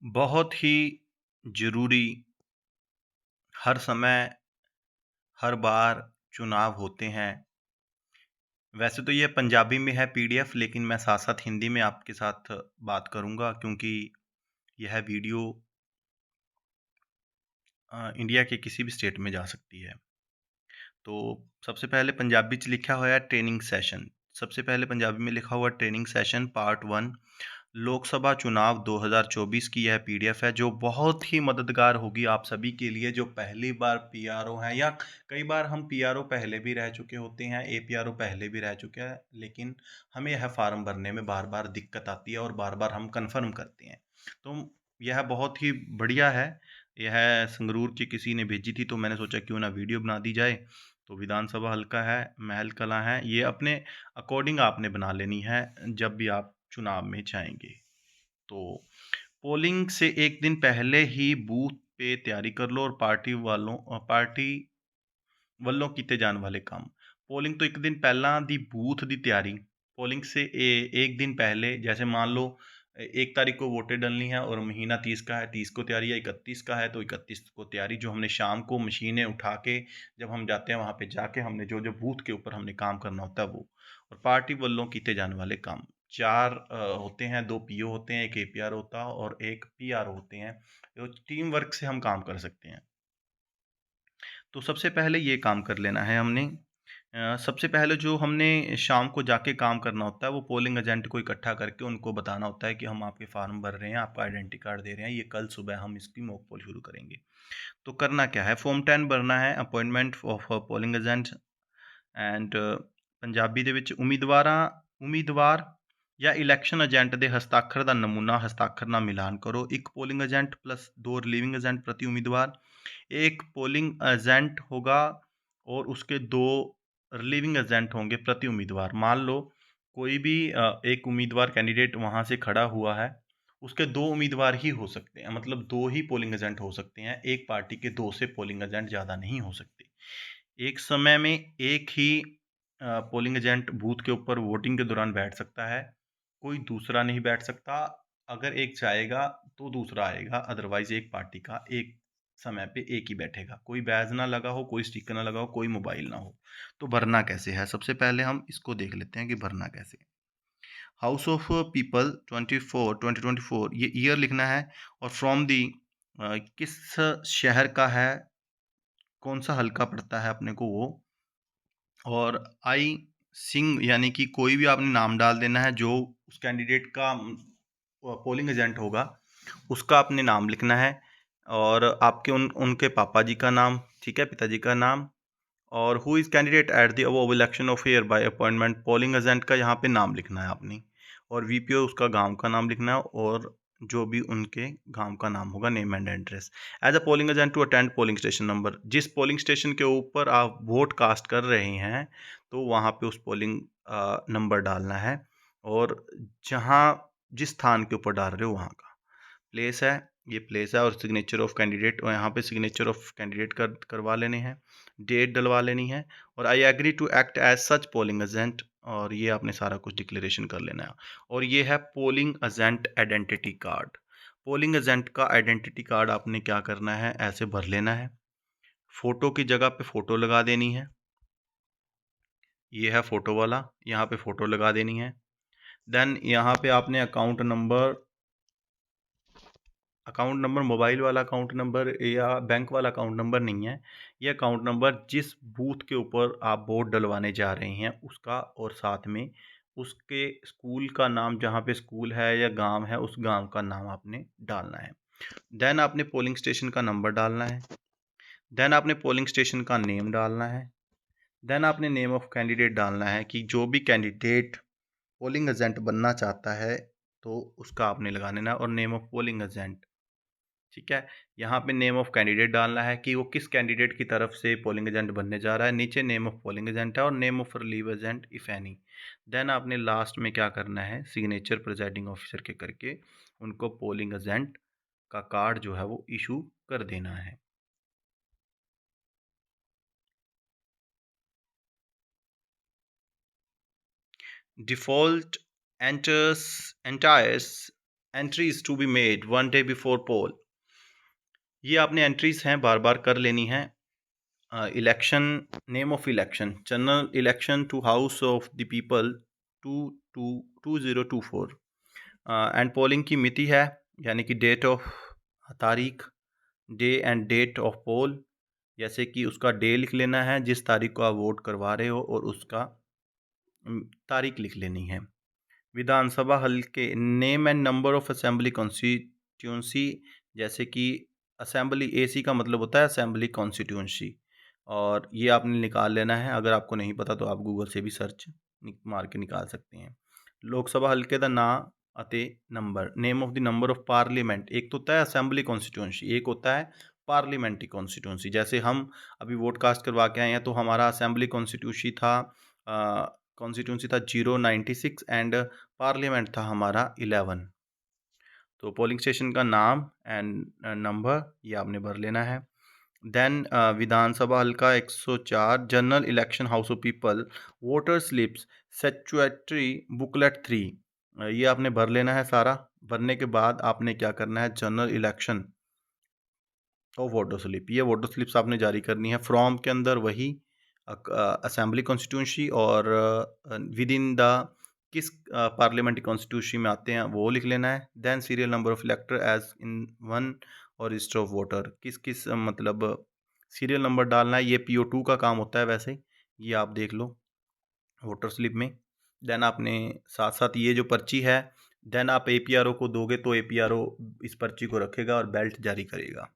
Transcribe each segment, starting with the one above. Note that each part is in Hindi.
बहुत ही ज़रूरी हर समय, हर बार चुनाव होते हैं। वैसे तो ये पंजाबी में है पीडीएफ लेकिन मैं साथ-साथ हिंदी में आपके साथ बात करूँगा क्योंकि यह वीडियो इंडिया के किसी भी स्टेट में जा सकती है। तो सबसे पहले पंजाबी च लिखा होया ट्रेनिंग सैशन। सबसे पहले पंजाबी में लिखा हुआ ट्रेनिंग सैशन पार्ट 1 लोकसभा चुनाव 2024 की यह पीडीएफ है जो बहुत ही मददगार होगी आप सभी के लिए जो पहली बार पीआरओ हैं या कई बार हम पीआरओ पहले भी रह चुके होते हैं, एपीआरओ पहले भी रह चुके हैं, लेकिन हमें यह फ़ॉर्म भरने में बार-बार दिक्कत आती है और बार-बार हम कन्फर्म करते हैं। तो यह बहुत ही बढ़िया है। यह संगरूर की किसी ने भेजी थी तो मैंने सोचा क्यों ना वीडियो बना दी जाए। तो विधानसभा हल्का है, महल कलां है, ये अपने अकॉर्डिंग आपने बना लेनी है जब भी आप चुनाव में जाएँगे। तो पोलिंग से 1 दिन पहले ही बूथ पे तैयारी कर लो और पार्टी ਵੱਲੋਂ ਕੀਤੇ ਜਾਣ वाले काम। पोलिंग तो 1 दिन ਪਹਿਲਾਂ ਦੀ बूथ ਦੀ तैयारी पोलिंग से 1 दिन पहले जैसे मान लो 1 तारीख को वोटें डलनी है और महीना 30 का है, 30 को तैयारी है, 31 का है तो 31 को तैयारी जो हमने शाम को मशीनें उठा के जब हम जाते हैं वहाँ पे जाके हमने जो-जो बूथ के ऊपर हमने काम करना होता है वो। और पार्टी ਵੱਲੋਂ ਕੀਤੇ जाने वाले काम। 4 होते हैं, 2 पीओ होते हैं, 1 एपीआर होता है और 1 पीआरओ होते हैं। तो टीम वर्क से हम काम कर सकते हैं। तो सबसे पहले ये काम कर लेना है हमने। सबसे पहले जो हमने शाम को जाके काम करना होता है वो पोलिंग एजेंट को इकट्ठा करके उनको बताना होता है कि हम आपके फॉर्म भर रहे हैं, आपका आइडेंटिटी कार्ड दे रहे हैं, ये कल सुबह हम इसकी मॉक पोल शुरू करेंगे। तो करना क्या है फॉर्म 10 भरना है appointment of polling agent and Punjabi ਦੇ ਵਿੱਚ ਉਮੀਦਵਾਰ ਜਾਂ ਇਲੈਕਸ਼ਨ ਏਜੰਟ ਦੇ ਹਸਤਾਖਰ ਦਾ ਨਮੂਨਾ ਹਸਤਾਖਰ ਨਾਲ ਮਿਲਾਨ ਕਰੋ। ਇੱਕ polling agent plus 2 relieving agent प्रति उम्मीदवार। एक पोलिंग एजेंट होगा और उसके 2 रिलीविंग एजेंट होंगे प्रति उम्मीदवार। मान लो कोई भी एक उम्मीदवार कैंडिडेट वहाँ से खड़ा हुआ है, उसके 2 उम्मीदवार ही हो सकते हैं, मतलब 2 ही पोलिंग एजेंट हो सकते हैं। एक पार्टी के 2 से पोलिंग एजेंट ज़्यादा नहीं हो सकते। एक समय में एक ही पोलिंग एजेंट बूथ के ऊपर वोटिंग के दौरान बैठ सकता है, कोई दूसरा नहीं बैठ सकता। अगर एक जाएगा तो दूसरा आएगा, अदरवाइज़ एक पार्टी का एक समय पे एक ही बैठेगा। कोई बैज ना लगा हो, कोई स्टिकर ना लगा हो, कोई मोबाइल ना हो। तो भरना कैसे है? सबसे पहले हम इसको देख लेते हैं कि भरना कैसे है। हाउस ऑफ पीपल 24 2024 ये ईयर लिखना है और फ्रॉम दी किस शहर का है, कौन-सा हलका पड़ता है अपने को वो और आई सिंह यानी कि कोई भी आपने नाम डाल देना है जो उस कैंडिडेट का पोलिंग एजेंट होगा, उसका आपने नाम लिखना है और आपके उनके पापा जी का नाम, ठीक है? पिताजी का नाम और who is candidate at the above election of here bye appointment polling agent का यहाँ पे नाम लिखना है आपने और वीपीओ उसका गाँव का नाम लिखना है और जो भी उनके गाँव का नाम होगा name and address. As a polling agent to attend polling station number जिस पोलिंग स्टेशन के ऊपर आप वोट कास्ट कर रहे हैं, तो वहाँ पे उस पोलिंग नंबर डालना है और जहाँ जिस स्थान के ऊपर डाल रहे हो वहाँ का। प्लेस है, ये प्लेस है और सिग्नेचर ऑफ कैंडिडेट और यहाँ पे सिग्नेचर ऑफ कैंडिडेट करवा लेने हैं, डेट डलवा लेनी है और I agree to act as such polling agent और ये आपने सारा कुछ डिक्लेरेशन कर लेना है और ये है polling agent identity card. Polling agent का आइडेंटिटी कार्ड आपने क्या करना है, ऐसे भर लेना है। फ़ोटो की जगह पे फ़ोटो लगा देनी है। ये है फ़ोटो वाला, यहाँ पे फ़ोटो लगा देनी है। देन यहाँ पे आपने अकाउंट नंबर मोबाइल वाला अकाउंट नंबर या बैंक वाला अकाउंट नंबर नहीं है। ये अकाउंट नंबर जिस बूथ के ऊपर आप वोट डलवाने जा रहे हैं उसका और साथ में उसके स्कूल का नाम जहाँ पे स्कूल है या गाँव है उस गाँव का नाम आपने डालना है। देन आपने पोलिंग स्टेशन का नंबर डालना है। देन आपने पोलिंग स्टेशन का नेम डालना है। देन आपने नेम ऑफ कैंडिडेट डालना है कि जो भी कैंडिडेट पोलिंग एजेंट बनना चाहता है तो उसका आपने लगा देना है और नेम ऑफ पोलिंग एजेंट। ठीक है? यहाँ पे नेम ऑफ कैंडिडेट डालना है कि वो किस कैंडिडेट की तरफ से पोलिंग एजेंट बनने जा रहा है। नीचे नेम ऑफ पोलिंग एजेंट है और name of relieve agent if any. Then आपने लास्ट में क्या करना है सिग्नेचर प्रिजाइडिंग ऑफिसर के करके उनको पोलिंग एजेंट का कार्ड जो है वो इशू कर देना है। Default enters entires entries to be made 1 day before poll. ये आपने एंट्रीज हैं बार बार कर लेनी है। Election, name of election, general election to house of the people 2024। And polling की मिति है, यानी कि डेट ऑफ, तारीख, day and date of poll, जैसे कि उसका डे लिख लेना है जिस तारीख को आप वोट करवा रहे हो, और उसका तारीख लिख लेनी है। विधानसभा हल्के, name and number of assembly constituency, जैसे कि असेंबली, एसी का मतलब होता है असेंबली कॉन्स्टिट्यूंसी, और ये आपने निकाल लेना है। अगर आपको नहीं पता तो आप गूगल से भी सर्च मार के निकाल सकते हैं। लोकसभा हल्के का नाम अते number, name of the number of parliament, एक तो होता है असेंबली कॉन्स्टिट्यूंसी, एक होता है पार्लियामेंट्री कॉन्स्टिट्यूंसी। जैसे हम अभी वोट कास्ट करवा के आए हैं तो हमारा असेंबली कॉन्स्टिट्यूंसी था 096 एंड पार्लियामेंट था हमारा 11। तो पोलिंग स्टेशन का नाम एंड नंबर ये आपने भर लेना है। देन विधानसभा हल्का 104, general election house of people, voter slips, statutory booklet 3, ये आपने भर लेना है सारा। भरने के बाद आपने क्या करना है, जनरल इलेक्शन और वोटर स्लिप, ये वोटर स्लिप्स आपने जारी करनी है। फ्रॉम के अंदर वही असेंबली कॉन्स्टिट्यूंसी और विद इन द किस पार्लियामेंट्री कॉन्स्टिट्यूंसी में आते हैं वो लिख लेना है। Then serial number of elector as in one और रजिस्टर ऑफ वोटर, किस किस मतलब सीरियल नंबर डालना है, ये PO2 का काम होता है वैसे, ये आप देख लो वोटर स्लिप में। देन आपने साथ साथ ये जो पर्ची है, देन आप APRO को दोगे तो APRO इस पर्ची को रखेगा और बेल्ट जारी करेगा।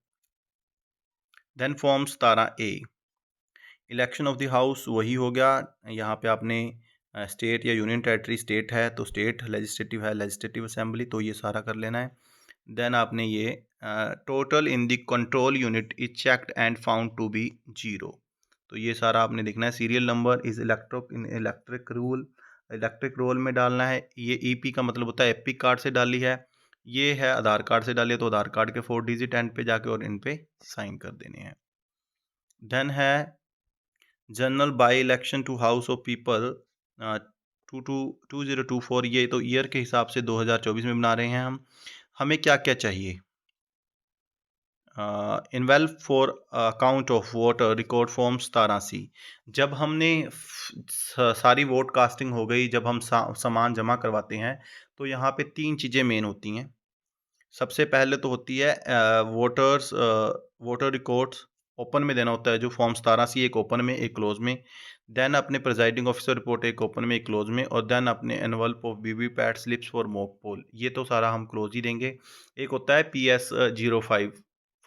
Then form 17A, election of the house, वही हो गया। यहाँ पे आपने स्टेट या यूनियन टेरिटरी, स्टेट है तो स्टेट, लेजिस्लेटिव है लेजिस्लेटिव असेंबली, तो ये सारा कर लेना है। देन आपने ये total in the control unit is checked and found to be 0, तो ये सारा आपने देखना है। Serial number is electric roll में डालना है। ये EP का मतलब होता है एपिक कार्ड से डाली है, ये है आधार कार्ड से डाली है, तो आधार कार्ड के 4 डिजिट एंड पे जाके और इन पे साइन कर देने हैं। देन है general by election to house of people 2024, ये तो ईयर के हिसाब से 2024 में बना रहे हैं हम। हमें क्या क्या चाहिए, envelope for account of voter record form 87। जब हमने सारी वोट कास्टिंग हो गई, जब हम सामान जमा करवाते हैं तो यहाँ पे 3 चीज़ें मेन होती हैं। सबसे पहले तो होती है वोटर रिकॉर्ड्स, ओपन में देना होता है, जो फॉर्म 17 एक ओपन में एक क्लोज में। देन अपने प्रिजाइडिंग ऑफिसर रिपोर्ट एक ओपन में एक क्लोज में, और देन अपने envelope of VVPAT slips for mock poll, ये तो सारा हम क्लोज ही देंगे। एक होता है PS05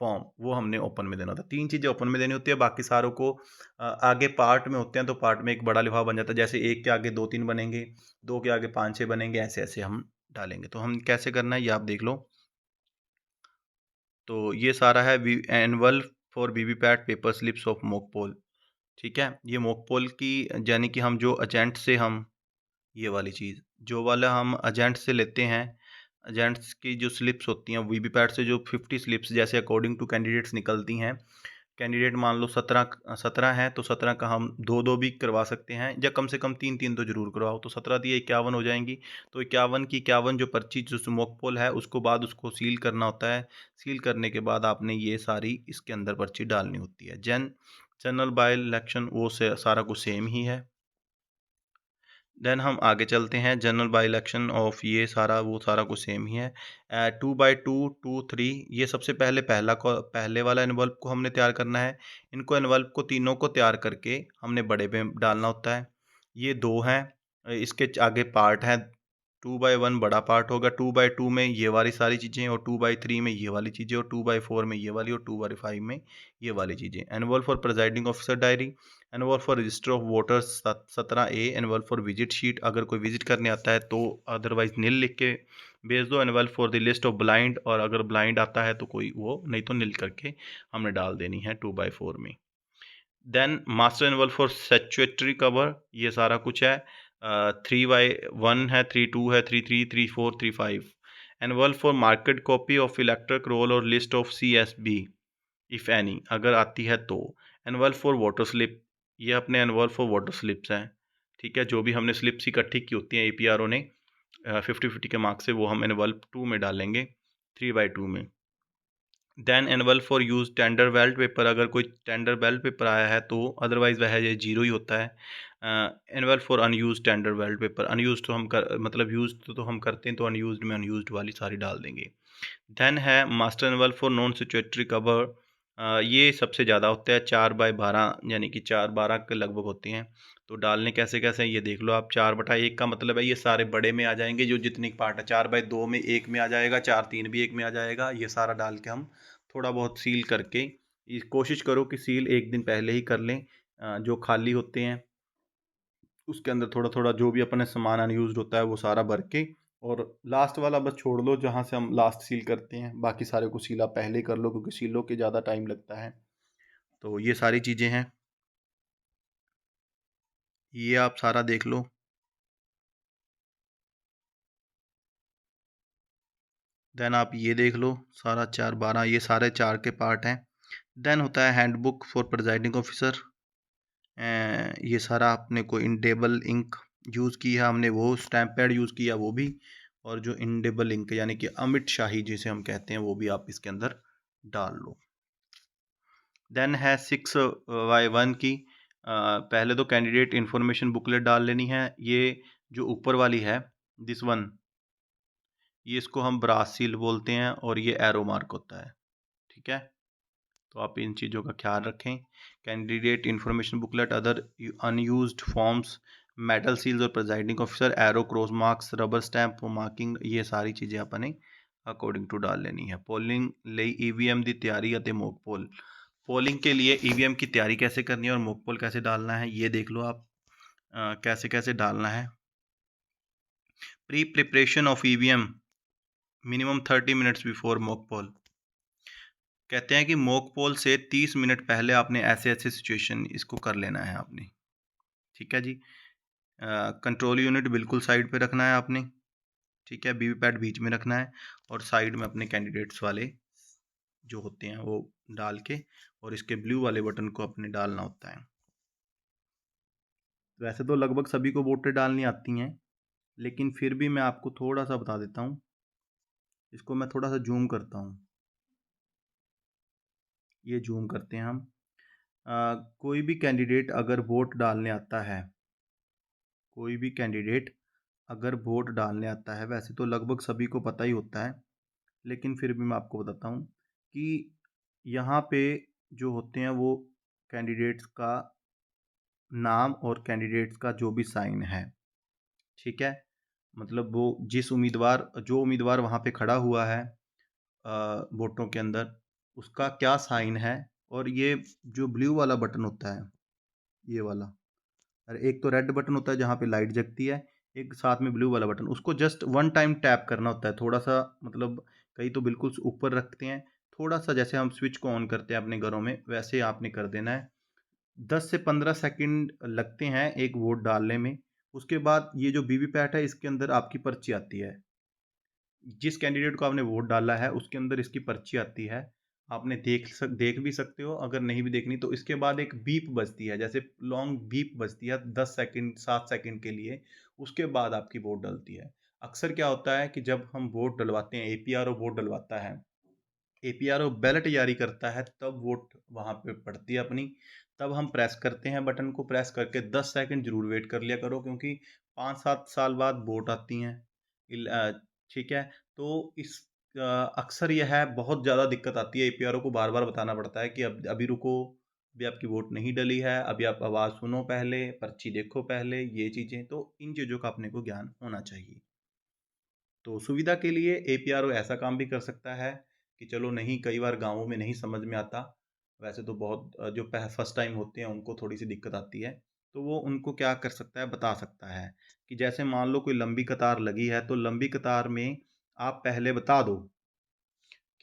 फॉर्म, वो हमने ओपन में देना होता है। 3 चीज़ें ओपन में देनी होती है, बाकी सारों को आगे पार्ट में होते हैं, तो पार्ट में एक बड़ा लिफाफा बन जाता है। जैसे एक के आगे 2-3 बनेंगे, 2 के आगे 5-6 बनेंगे, ऐसे ऐसे हम डालेंगे। तो हम कैसे करना है ये आप देख लो। तो ये सारा है annual for VVPAT paper slips of mock पोल, ठीक है। ये मॉक पोल की, यानी कि हम जो एजेंट से हम, ये वाली चीज़ जो वाला हम एजेंट से लेते हैं, एजेंट्स की जो स्लिप्स होती हैं वीवीपैट से, जो 50 स्लिप्स जैसे अकॉर्डिंग टू कैंडिडेट्स निकलती हैं। कैंडिडेट मान लो 17 हैं, तो 17 का हम 2-2 भी करवा सकते हैं, या कम से कम 3-3 तो जरूर करवाओ। तो 17 दिए 51 हो जाएंगी। तो 51 की 51 जो पर्ची जो स्मोक पोल है उसको बाद उसको सील करना होता है। सील करने के बाद आपने ये सारी इसके अंदर पर्ची डालनी होती है। जनरल बाय इलेक्शन वो से सारा कुछ सेम ही है। देन हम आगे चलते हैं, जनरल बाई इलेक्शन ऑफ, ये सारा वो सारा कुछ सेम ही है। 2/2 2 3, ये सबसे पहले पहले वाला एनवल्प को हमने तैयार करना है। इनको एनवल्प को तीनों को तैयार करके हमने बड़े पे डालना होता है। ये 2 हैं, इसके आगे पार्ट है। 2/1 बड़ा पार्ट होगा, 2/2 में ये वाली सारी चीज़ें, और 2/3 में ये वाली चीज़ें, और 2/4 में ये वाली, और 2/5 में ये वाली चीज़ें। Annual for presiding officer diary, annual for register of voters 17A, annual for visit sheet, अगर कोई विजिट करने आता है तो अदरवाइज नील लिख के भेज दो। Annual for the list of blind, और अगर ब्लाइंड आता है तो कोई वो, नहीं तो नील करके हमने डाल देनी है 2/4 में। Then master annual for statutory cover, ये सारा कुछ है। 3/1 है, 3/2 है, 3/3, 3/4, 3/5। Envelope for marked copy of electoral roll और list of CSB if any, अगर आती है तो। एनुअल फॉर वाटर स्लिप, ये अपने एनुअल फॉर वाटर स्लिप्स हैं, ठीक है। जो भी हमने स्लिप्स इकट्ठी की होती हैं APRO ने, 50-50 के मार्क्स से वो हम एनवलप 2 में डालेंगे, 3/2 में। Then envelope for use tender ballot paper, अगर कोई टेंडर बैलेट पेपर आया है तो अदरवाइज़ वह ये 0 ही होता है। Anvil for unused tender ballot paper, unused तो हम कर मतलब यूज़्ड तो हम करते हैं, तो अनयूज़्ड में अनयूज़्ड वाली सारी डाल देंगे। देन है master envelope for non statutory cover. ये सबसे ज़्यादा होता है, 4/12 यानी कि 4/12 के लगभग होते हैं। तो डालने कैसे-कैसे हैं ये देख लो आप। 4/1 का मतलब है ये सारे बड़े में आ जाएँगे, जो जितने पार्ट है। 4/2 में 1 में आ जाएगा, 4/3 भी 1 में आ जाएगा। ये सारा डाल के हम थोड़ा बहुत सील करके, ये कोशिश करो कि सील 1 दिन पहले ही कर लें। जो खाली होते हैं उसके अंदर थोड़ा-थोड़ा जो भी अपने सामान अनयूज़्ड होता है वो सारा भर के, और लास्ट वाला बस छोड़ दो जहाँ से हम लास्ट सील करते हैं। बाकी सारे को सील आप पहले ही कर लो, क्योंकि सीलों के ज़्यादा टाइम लगता है। तो ये सारी चीज़ें हैं, ये आप सारा देख लो। देन आप ये देख लो सारा 4/12, ये सारे 4 के पार्ट हैं। देन होता है हैंडबुक फॉर प्रिजाइडिंग ऑफिसर। ये सारा अपने को इंडेबल इंक यूज़ किया हमने, वो स्टैम्प पैड यूज़ किया वो भी, और जो इंडेबल इंक यानी कि अमिट शाही जिसे हम कहते हैं वो भी आप इसके अंदर डाल लो। देन है 6/1 की, पहले तो कैंडिडेट इंफॉर्मेशन बुकलेट डाल लेनी है। ये जो ऊपर वाली है, दिस वन, ये इसको हम ब्रास सील बोलते हैं और ये एरो मार्क होता है, ठीक है। तो आप इन चीज़ों का ख्याल रखें। Candidate information booklet, other unused forms, metal seals और presiding officer, arrow, cross marks, rubber stamp marking, ये सारी चीज़ें अपने अकॉर्डिंग टू डाल लेनी है। पोलिंग ਲਈ ईवीएम ਦੀ ਤਿਆਰੀ ਅਤੇ ਮੌਕ ਪੋਲ। पोलिंग के लिए ईवीएम की तैयारी कैसे करनी है और मॉक पोल कैसे डालना है ये देख लो आप। कैसे कैसे डालना है। Pre preparation of EVM minimum 30 minutes before mock poll. कहते हैं कि मॉक पोल से 30 मिनट पहले आपने ऐसे ऐसे सिचुएशन इसको कर लेना है आपने, ठीक है जी। कंट्रोल यूनिट बिल्कुल साइड पे रखना है आपने, ठीक है। वीवीपैट बीच में रखना है, और साइड में अपने कैंडिडेट्स वाले जो होते हैं वो डाल के, और इसके ब्लू वाले बटन को अपने डालना होता है। वैसे तो लगभग सभी को वोटें डालनी आती हैं, लेकिन फिर भी मैं आपको थोड़ा सा बता देता हूँ। इसको मैं थोड़ा सा जूम करता हूँ, ये जूम करते हैं हम। कोई भी कैंडिडेट अगर वोट डालने आता है, कोई भी कैंडिडेट अगर वोट डालने आता है, वैसे तो लगभग सभी को पता ही होता है, लेकिन फिर भी मैं आपको बताता हूँ कि यहाँ पे जो होते हैं वो कैंडिडेट्स का नाम और कैंडिडेट्स का जो भी साइन है, ठीक है। मतलब वो जिस उम्मीदवार जो उम्मीदवार वहाँ पे खड़ा हुआ है वोटों के अंदर, उसका क्या साइन है, और ये जो ब्लू वाला बटन होता है, ये वाला, अरे एक तो रेड बटन होता है जहाँ पे लाइट जगती है, एक साथ में ब्लू वाला बटन, उसको जस्ट वन टाइम टैप करना होता है थोड़ा सा। मतलब कई तो बिल्कुल ऊपर रखते हैं, थोड़ा सा जैसे हम स्विच को ऑन करते हैं अपने घरों में, वैसे आपने कर देना है। 10 से 15 सेकंड लगते हैं एक वोट डालने में। उसके बाद ये जो वीवीपैट है इसके अंदर आपकी पर्ची आती है, जिस कैंडिडेट को आपने वोट डाला है उसके अंदर इसकी पर्ची आती है। आपने देख भी सकते हो, अगर नहीं भी देखनी तो इसके बाद एक बीप बजती है, जैसे लॉन्ग बीप बजती है 10 सेकंड 7 सेकंड के लिए। उसके बाद आपकी वोट डलती है। अक्सर क्या होता है कि जब हम वोट डलवाते हैं, एपीआरओ वोट डलवाता है, एपीआरओ बैलेट जारी करता है, तब वोट वहाँ पे पड़ती है अपनी, तब हम प्रेस करते हैं बटन को। प्रेस करके 10 सेकंड जरूर वेट कर लिया करो, क्योंकि 5-7 साल बाद वोट आती हैं। ठीक है। तो इस अक्सर यह है, बहुत ज़्यादा दिक्कत आती है, एपीआरओ को बार बार बताना पड़ता है कि अब अभी रुको, अभी आपकी वोट नहीं डली है, अभी आप आवाज़ सुनो पहले, पर्ची देखो पहले, ये चीज़ें, तो इन चीज़ों का अपने को ज्ञान होना चाहिए। तो सुविधा के लिए एपीआरओ ऐसा काम भी कर सकता है कि चलो नहीं, कई बार गाँवों में नहीं समझ में आता, वैसे तो बहुत जो फर्स्ट टाइम होते हैं उनको थोड़ी सी दिक्कत आती है, तो वो उनको क्या कर सकता है, बता सकता है कि जैसे मान लो कोई लंबी कतार लगी है, तो लंबी कतार में आप पहले बता दो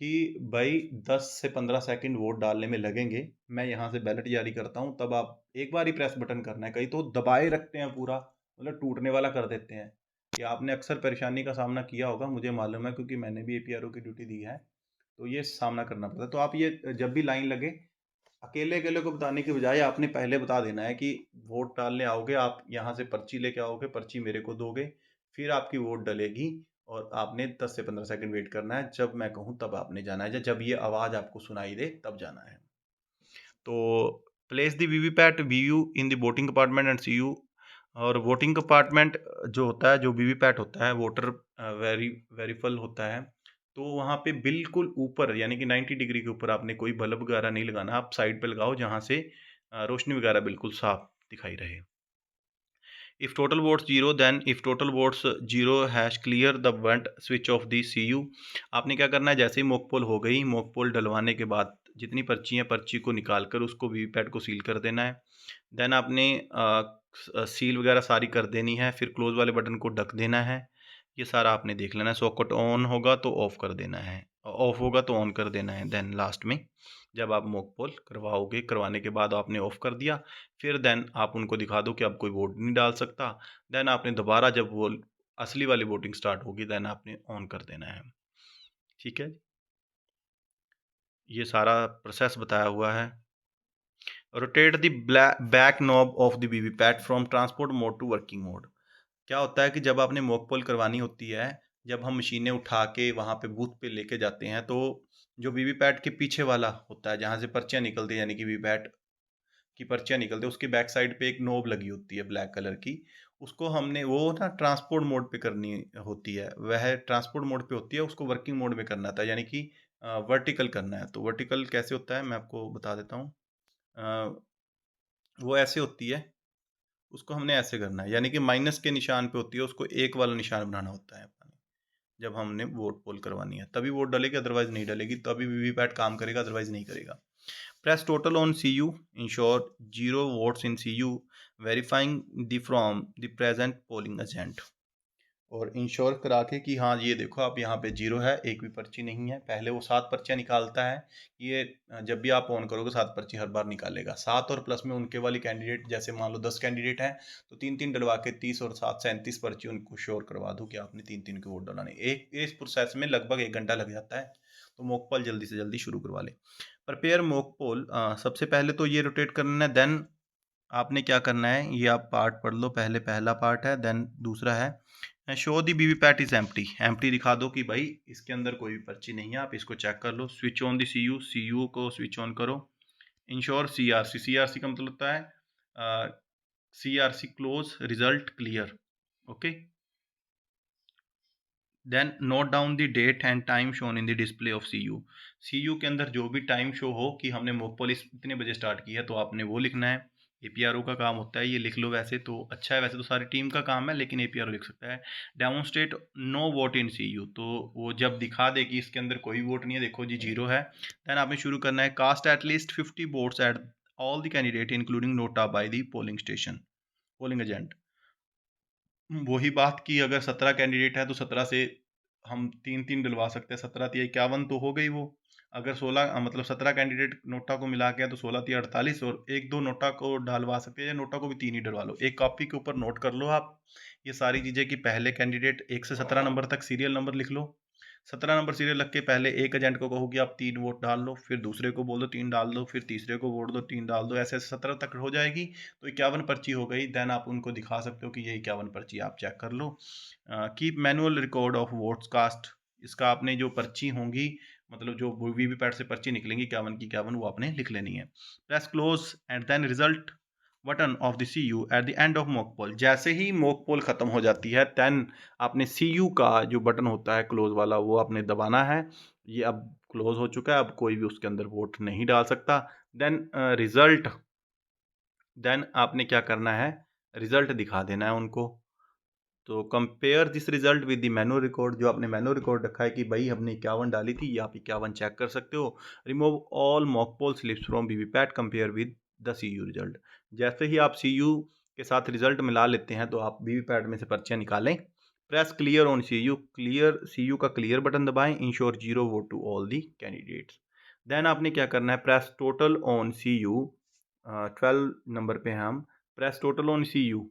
कि भाई 10 से 15 सेकंड वोट डालने में लगेंगे, मैं यहाँ से बैलेट जारी करता हूँ, तब आप एक बार ही प्रेस बटन करना है। कई तो दबाए रखते हैं पूरा, मतलब टूटने वाला कर देते हैं। ये आपने अक्सर परेशानी का सामना किया होगा, मुझे मालूम है, क्योंकि मैंने भी एपीआरओ की ड्यूटी दी है, तो ये सामना करना पड़ता है। तो आप ये जब भी लाइन लगे, अकेले-अकेले को बताने की बजाय आपने पहले बता देना है कि वोट डालने आओगे, आप यहाँ से पर्ची लेके आओगे, पर्ची मेरे को दोगे, फिर आपकी वोट डलेगी और आपने 10 से 15 सेकंड वेट करना है। जब मैं कहूँ तब आपने जाना है, या जब ये आवाज़ आपको सुनाई दे तब जाना है। तो place the VVPAT VU in the voting compartment and CU. और वोटिंग कंपार्टमेंट जो होता है, जो वीवीपैट होता है, वोटर वेरीफल होता है, तो वहाँ पे बिल्कुल ऊपर यानी कि 90 डिग्री के ऊपर आपने कोई बल्ब वगैरह नहीं लगाना, आप साइड पे लगाओ जहाँ से रोशनी वगैरह बिल्कुल साफ दिखाई रहे। If total votes 0, then if total votes 0 hash clear the vent switch of the CU। आपने क्या करना है, जैसे ही मॉक पोल हो गई, मॉक पोल डलवाने के बाद जितनी पर्ची है, पर्ची को निकाल कर उसको वीवीपैट को सील कर देना है। देन आपने सील वगैरह सारी कर देनी है, फिर क्लोज वाले बटन को ढक देना है। ये सारा आपने देख लेना है। सॉकेट ऑन होगा तो ऑफ कर देना है, ऑफ होगा तो ऑन कर देना है। देन लास्ट में जब आप मॉक पोल करवाओगे, करवाने के बाद आपने ऑफ कर दिया, फिर देन आप उनको दिखा दो कि अब कोई वोट नहीं डाल सकता। देन आपने दोबारा जब वो असली वाली वोटिंग स्टार्ट होगी, देन आपने ऑन कर देना है। ठीक है, ये सारा प्रोसेस बताया हुआ है। Rotate the back knob of the VVPAT from transport mode to working mode. क्या होता है कि जब आपने मॉक पोल करवानी होती है, जब हम मशीनें उठा के वहाँ पे बूथ पे लेके जाते हैं, तो जो वीवीपैट के पीछे वाला होता है जहाँ से पर्चियाँ निकलती हैं, यानी कि वीवीपैट की पर्चियाँ निकलती है, उसकी बैक साइड पे एक नोब लगी होती है ब्लैक कलर की। उसको हमने वो ना ट्रांसपोर्ट मोड पे करनी होती है, वह ट्रांसपोर्ट मोड पे होती है, उसको वर्किंग मोड में करना था, यानी कि वर्टिकल करना है। तो वर्टिकल कैसे होता है मैं आपको बता देता हूँ। वो ऐसे होती है, उसको हमने ऐसे करना है, यानी कि माइनस के निशान पे होती है, उसको एक वाला निशान बनाना होता है अपने। जब हमने वोट पोल करवानी है तभी वोट डलेगी, अदरवाइज नहीं डलेगी। तभी वीवीपैट काम करेगा, अदरवाइज नहीं करेगा। Press total on CU, ensure zero votes in CU, verifying the from the present polling agent। और इंश्योर करा के कि हाँ ये देखो आप यहाँ पे जीरो है, एक भी पर्ची नहीं है। पहले वो 7 पर्चियाँ निकालता है, ये जब भी आप ऑन करोगे 7 पर्ची हर बार निकालेगा। 7 और प्लस में उनके वाली कैंडिडेट, जैसे मान लो 10 कैंडिडेट हैं तो 3-3 डलवा के 30 और 7 37 पर्ची उनको श्योर करवा दो कि आपने 3-3 के वोट डलाने। एक इस प्रोसेस में लगभग 1 घंटा लग जाता है, तो मॉक पोल जल्दी से जल्दी शुरू करवा लें। प्रिपेयर मॉक पोल, सबसे पहले तो ये रोटेट करना है। देन आपने क्या करना है, ये आप पार्ट पढ़ लो, पहले पहला पार्ट है। देन दूसरा है show the VVPAT is empty. Empty दिखा दो कि भाई इसके अंदर कोई भी पर्ची नहीं है, आप इसको चेक कर लो। Switch on the CU, CU को स्विच ऑन करो। इंश्योर सीआरसी, सीआरसी का मतलब होता है CRC close result clear. Okay, then note down the date and time shown in the display of CU. CU के अंदर जो भी टाइम शो हो कि हमने मॉक पोल इतने बजे स्टार्ट की है, तो आपने वो लिखना है। एपीआरओ का काम होता है, ये लिख लो। वैसे तो अच्छा है, वैसे तो सारी टीम का काम है, लेकिन एपीआरओ लिख सकता है। Demonstrate no vote in CU, तो वो जब दिखा दे कि इसके अंदर कोई वोट नहीं है, देखो जी जीरो है। देन आपने शुरू करना है। Cast at least 50 votes at all the candidate including NOTA by the polling station, polling agent. वही बात की, अगर 17 कैंडिडेट है तो 17 से हम 3-3 डलवा सकते हैं। 17 तिया 51 तो हो गई वो। अगर 16 मतलब 17 कैंडिडेट नोटा को मिला के है तो 16 तिया 48, और 1-2 नोटा को डलवा सकते हैं, या नोटा को भी 3 ही डलवा लो। एक कॉपी के ऊपर नोट कर लो आप ये सारी चीज़ें कि पहले कैंडिडेट 1 से 17 नंबर तक सीरियल नंबर लिख लो। 17 नंबर सीरियल रख के पहले एक एजेंट को कहो कि आप 3 वोट डाल लो, फिर दूसरे को बोल दो 3 डाल दो, फिर तीसरे को वोट दो 3 डाल दो, ऐसे 17 तक हो जाएगी। तो 51 पर्ची हो गई। देन आप उनको दिखा सकते हो कि ये 51 पर्ची आप चेक कर लो। Keep manual record of votes cast. इसका आपने जो पर्ची होंगी, मतलब जो वीवीपैट से पर्ची निकलेंगी 51 की 51, वो आपने लिख लेनी है। Press close and then result button of the C U at the end of mock poll. जैसे ही मॉक पोल खत्म हो जाती है, देन आपने सी यू का जो बटन होता है क्लोज वाला, वो आपने दबाना है। ये अब क्लोज हो चुका है, अब कोई भी उसके अंदर वोट नहीं डाल सकता। देन रिजल्ट, देन आपने क्या करना है, रिजल्ट दिखा देना है उनको। तो compare this result with the manual record, जो आपने मैनुअल रिकॉर्ड रखा है कि भाई हमने 51 डाली थी, ये आप 51 चेक कर सकते हो। Remove all mock poll slips from VVPAT, compare with the CU result. जैसे ही आप सीयू के साथ रिजल्ट मिला लेते हैं, तो आप वीवीपैट में से पर्चियाँ निकालें। Press clear on CU, clear CU का क्लियर बटन दबाएं। Ensure zero vote to all the candidates. Then आपने क्या करना है, press total on CU, 12 number पे हैं हम। Press total on CU,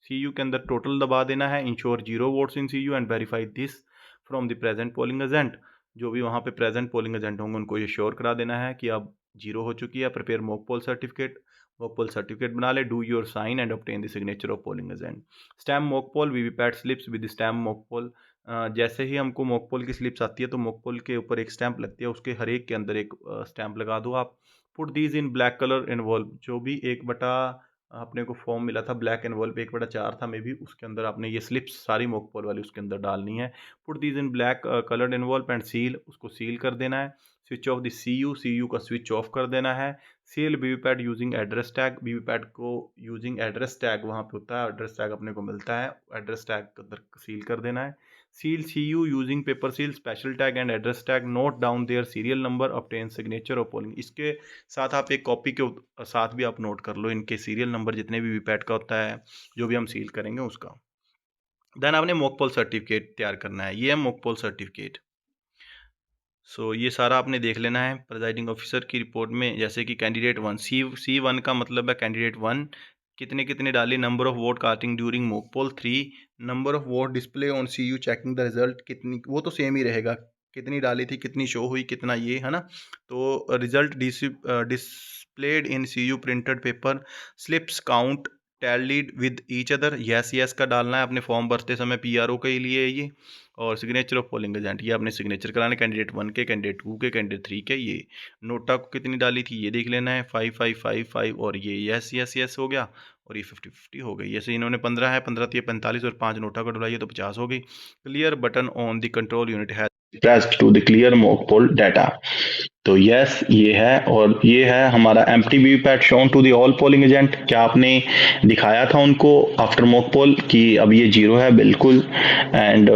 CU के अंदर टोटल दबा देना है। Ensure zero votes in CU and verify this from the present polling agent. जो भी वहाँ पे प्रेजेंट पोलिंग एजेंट होंगे उनको ये श्योर करा देना है कि अब 0 हो चुकी है। प्रिपेयर मॉक पोल सर्टिफिकेट बना ले, do your sign and obtain the signature of polling agent. Stamp mock poll VVPAT slips with stamp mock poll. जैसे ही हमको मॉक पोल की स्लिप्स आती है तो मॉक पोल के ऊपर एक स्टैंप लगती है, उसके हर एक के अंदर एक स्टैंप लगा दो आप। Put these in black colour involve, जो भी 1/, अपने को फॉर्म मिला था ब्लैक एनवॉल्व 1/4 था मे बी, उसके अंदर आपने ये स्लिप्स सारी मॉक पोल वाली उसके अंदर डालनी है। Put these in black coloured envelope and seal, उसको सील कर देना है। स्विच ऑफ द CU का स्विच ऑफ कर देना है। Seal VVPAT using address tag, VVPAT को यूजिंग एड्रेस टैग वहाँ पे होता है, एड्रेस टैग अपने को मिलता है, एड्रेस टैग के अंदर सील कर देना है। Seal CU using paper seal special tag and address tag, note down their serial number, obtain signature of polling. इसके साथ आप एक कॉपी के साथ भी आप नोट कर लो इनके सीरियल नंबर जितने भी वीपैट का होता है, जो भी हम सील करेंगे उसका। देन आपने मॉक पोल सर्टिफिकेट तैयार करना है, ये है मॉक पोल सर्टिफिकेट। सो ये सारा आपने देख लेना है प्रिजाइडिंग ऑफिसर की रिपोर्ट में। जैसे कि कैंडिडेट 1 C1 का मतलब है कैंडिडेट 1 कितने कितने डाले, number of vote casting during mock poll 3, number of vote display on CU checking the result, कितनी वो तो सेम ही रहेगा, कितनी डाली थी, कितनी शो हुई, कितना ये है ना। तो result displayed in CU printed paper, slips count tallied with each other, yes का डालना है अपने फॉर्म भरते समय PRO के लिए ये। और सिग्नेचर ऑफ पोलिंग एजेंट, ये आपने सिग्नेचर कराना है कैंडिडेट 1 के, कैंडिडेट 2 के, कैंडिडेट 3 के। ये नोटा को कितनी डाली थी ये देख लेना है, 5555, और ये यस हो गया, और ये 50-50 हो गई। जैसे इन्होंने 15 है, 15 तो ये 45, और 5 नोटा को डलवाइए तो 50 हो गई। Clear button on the control unit है pressed to the clear mock poll data। तो यस ये है, और ये है हमारा empty VVPAT shown to the all polling agent. क्या आपने दिखाया था उनको आफ्टर मॉक पोल कि अब ये 0 है बिल्कुल। And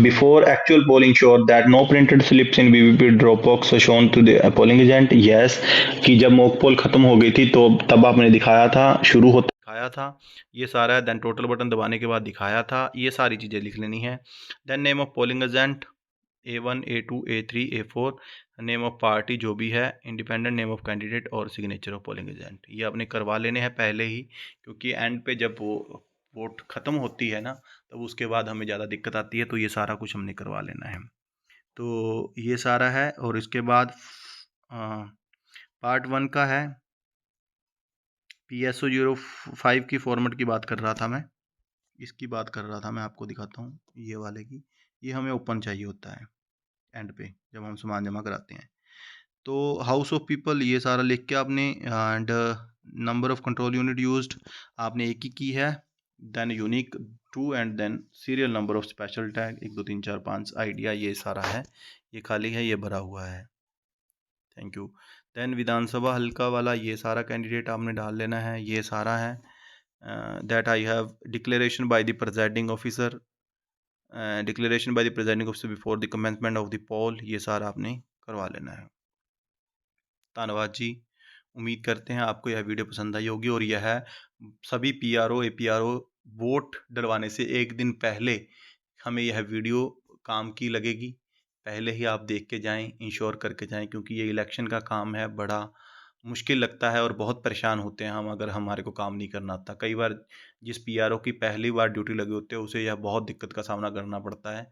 before actual polling showed that no printed slips in VVP drop box are shown to the polling agent। yes कि जब मॉक पोल खत्म हो गई थी तो तब आपने दिखाया था, शुरू होता दिखाया था, ये सारा है। देन टोटल बटन दबाने के बाद दिखाया था, ये सारी चीज़ें लिख लेनी है। Then name of polling agent A1 A2 A3 A4, name of party जो भी है, इंडिपेंडेंट नेम ऑफ कैंडिडेट, और सिग्नेचर ऑफ पोलिंग एजेंट। ये आपने करवा लेने हैं पहले ही, क्योंकि एंड पे जब वो वोट ख़त्म होती है ना तब उसके बाद हमें ज़्यादा दिक्कत आती है, तो ये सारा कुछ हमने करवा लेना है। तो ये सारा है। और इसके बाद पार्ट 1 का है PSO 05 की फॉर्मेट की बात कर रहा था मैं, इसकी बात कर रहा था मैं, आपको दिखाता हूँ ये वाले की। ये हमें ओपन चाहिए होता है एंड पे जब हम सामान जमा कराते हैं। तो हाउस ऑफ पीपल ये सारा लिख के आपने, and number of control unit used आपने एक ही की है। Then unique 2, and then serial number of special tag 1 2 3 4 5 idea, ये सारा है, ये खाली है, ये भरा हुआ है। Thank you. देन विधानसभा हल्का वाला ये सारा कैंडिडेट आपने डाल लेना है, ये सारा है। That I have declaration by the presiding officer, declaration by the presiding officer before the commencement of the poll, ये सारा आपने करवा लेना है। धन्यवाद जी। उम्मीद करते हैं आपको यह वीडियो पसंद आई होगी, और यह सभी PRO APRO वोट डलवाने से एक दिन पहले हमें यह वीडियो काम की लगेगी। पहले ही आप देख के जाएं, इंश्योर करके जाएं, क्योंकि ये इलेक्शन का काम है, बड़ा मुश्किल लगता है और बहुत परेशान होते हैं हम अगर हमारे को काम नहीं करना आता। कई बार जिस PRO की पहली बार ड्यूटी लगी होती है उसे यह बहुत दिक्कत का सामना करना पड़ता है।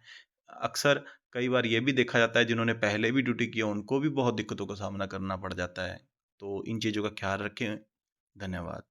अक्सर कई बार ये भी देखा जाता है जिन्होंने पहले भी ड्यूटी की है उनको भी बहुत दिक्कतों का सामना करना पड़ जाता है। तो इन चीज़ों का ख्याल रखें। धन्यवाद।